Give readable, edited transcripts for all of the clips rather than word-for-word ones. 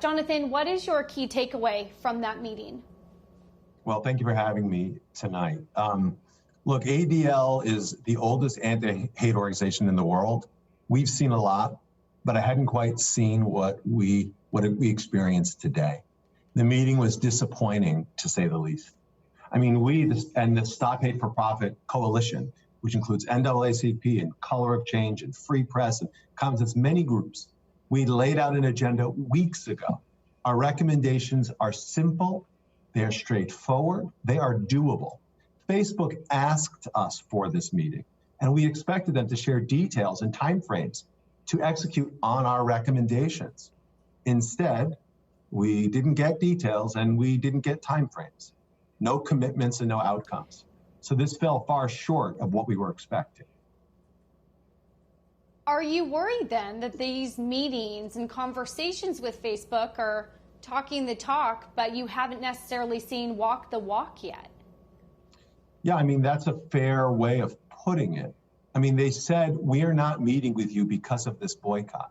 Jonathan, what is your key takeaway from that meeting? Well, thank you for having me tonight. Look, ADL is the oldest anti-hate organization in the world. We've seen a lot, but I hadn't quite seen what we experienced today. The meeting was disappointing, to say the least. I mean, the Stop Hate for Profit Coalition, which includes NAACP and Color of Change and Free Press and Common Sense, many groups, we laid out an agenda weeks ago. Our recommendations are simple, they are straightforward, they are doable. Facebook asked us for this meeting, and we expected them to share details and timeframes to execute on our recommendations. Instead, we didn't get details and we didn't get timeframes. No commitments and no outcomes. So this fell far short of what we were expecting. Are you worried then that these meetings and conversations with Facebook are talking the talk, but you haven't necessarily seen walk the walk yet? Yeah, I mean, that's a fair way of putting it. I mean, they said, we are not meeting with you because of this boycott.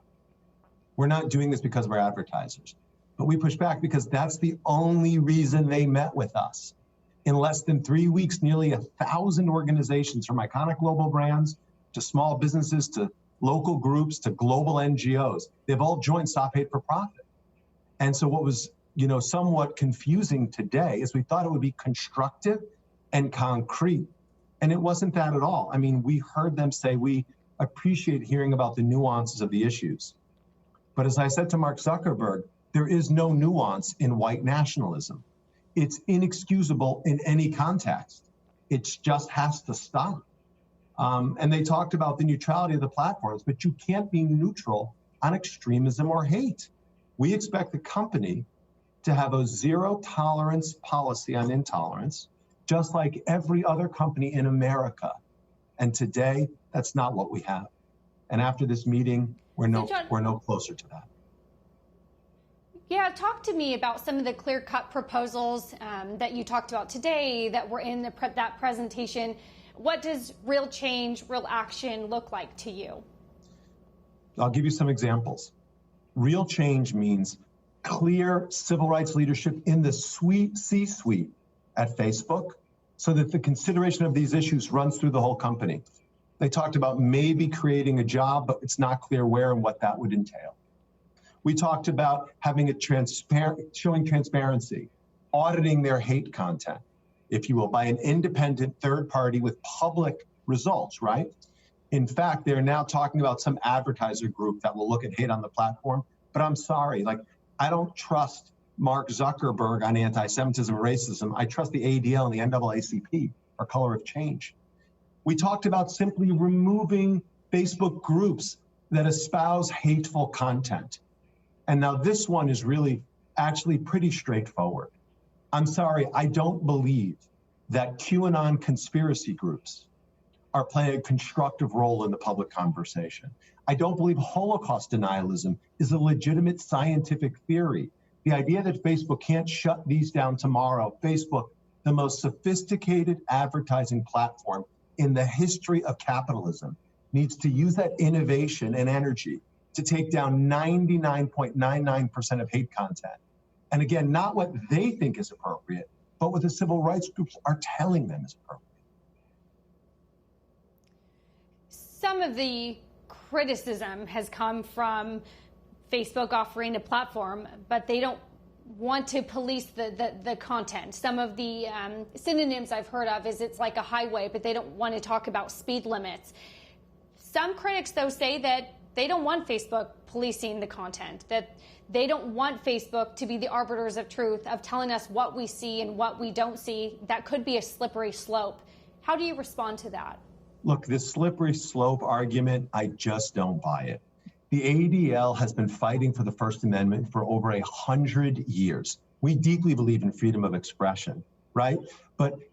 We're not doing this because of our advertisers. But we pushed back because that's the only reason they met with us. In less than 3 weeks, nearly 1,000 organizations, from iconic global brands to small businesses to local groups to global NGOs, they've all joined Stop Hate for Profit. And so what was, somewhat confusing today is we thought it would be constructive and concrete. And it wasn't that at all. I mean, we heard them say, we appreciate hearing about the nuances of the issues. But as I said to Mark Zuckerberg, there is no nuance in white nationalism. It's inexcusable in any context. It just has to stop. And they talked about the neutrality of the platforms, but you can't be neutral on extremism or hate. We expect the company to have a zero tolerance policy on intolerance, just like every other company in America. And today, that's not what we have. And after this meeting, we're no closer to that. Yeah, talk to me about some of the clear-cut proposals that you talked about today that were in that presentation. What does real change, real action look like to you? I'll give you some examples. Real change means clear civil rights leadership in the C-suite at Facebook so that the consideration of these issues runs through the whole company. They talked about maybe creating a job, but it's not clear where and what that would entail. We talked about having showing transparency, auditing their hate content, if you will, by an independent third party with public results, right? In fact, they're now talking about some advertiser group that will look at hate on the platform. But I'm sorry, I don't trust Mark Zuckerberg on anti-Semitism and racism. I trust the ADL and the NAACP, or Color of Change. We talked about simply removing Facebook groups that espouse hateful content. And now this one is really actually pretty straightforward. I'm sorry, I don't believe that QAnon conspiracy groups are playing a constructive role in the public conversation. I don't believe Holocaust denialism is a legitimate scientific theory. The idea that Facebook can't shut these down tomorrow, Facebook, the most sophisticated advertising platform in the history of capitalism, needs to use that innovation and energy to take down 99.99% of hate content. And again, not what they think is appropriate, but what the civil rights groups are telling them is appropriate. Some of the criticism has come from Facebook offering a platform, but they don't want to police the content. Some of the synonyms I've heard of is it's like a highway, but they don't want to talk about speed limits. Some critics, though, say that they don't want Facebook policing the content, that they don't want Facebook to be the arbiters of truth, of telling us what we see and what we don't see. That could be a slippery slope. How do you respond to that? Look, this slippery slope argument, I just don't buy it. The ADL has been fighting for the First Amendment for over 100 years. We deeply believe in freedom of expression, right?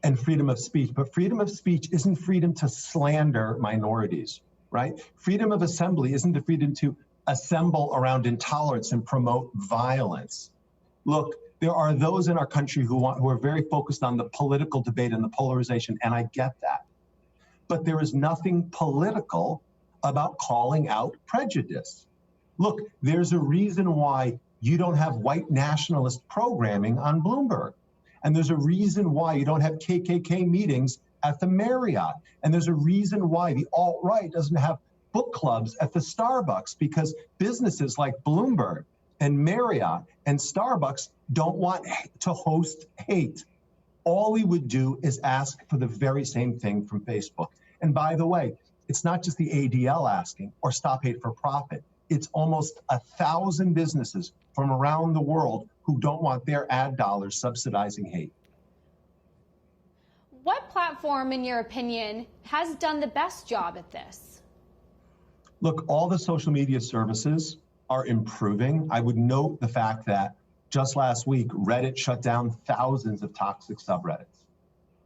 And freedom of speech. But freedom of speech isn't freedom to slander minorities, right? Freedom of assembly isn't the freedom to assemble around intolerance and promote violence. Look, there are those in our country who are very focused on the political debate and the polarization, and I get that. But there is nothing political about calling out prejudice. Look, there's a reason why you don't have white nationalist programming on Bloomberg. And there's a reason why you don't have KKK meetings at the Marriott. And there's a reason why the alt-right doesn't have book clubs at the Starbucks, because businesses like Bloomberg and Marriott and Starbucks don't want to host hate. All we would do is ask for the very same thing from Facebook. And by the way, it's not just the ADL asking or Stop Hate for Profit. It's almost 1,000 businesses from around the world who don't want their ad dollars subsidizing hate. What platform, in your opinion, has done the best job at this? Look, all the social media services are improving. I would note the fact that just last week, Reddit shut down thousands of toxic subreddits.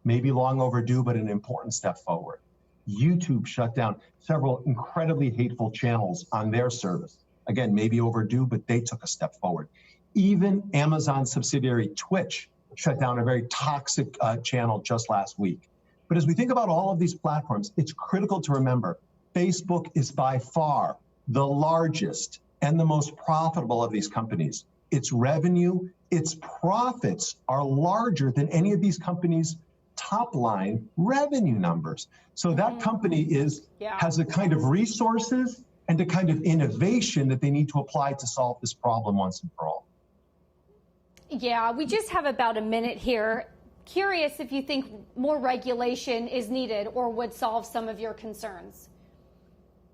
Maybe long overdue, but an important step forward. YouTube shut down several incredibly hateful channels on their service. Again, maybe overdue, but they took a step forward. Even Amazon subsidiary Twitch shut down a very toxic channel just last week. But as we think about all of these platforms, it's critical to remember Facebook is by far the largest and the most profitable of these companies. Its revenue, its profits are larger than any of these companies' top line revenue numbers. So that company has a kind of resources and a kind of innovation that they need to apply to solve this problem once and for all. Yeah, we just have about a minute here. Curious if you think more regulation is needed or would solve some of your concerns.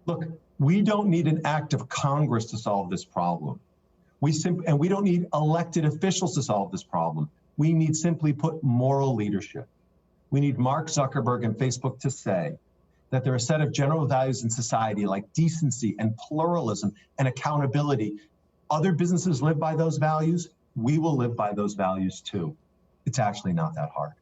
Look, we don't need an act of Congress to solve this problem. And we don't need elected officials to solve this problem. We need, simply put, moral leadership. We need Mark Zuckerberg and Facebook to say that there are a set of general values in society like decency and pluralism and accountability. Other businesses live by those values. We will live by those values too. It's actually not that hard.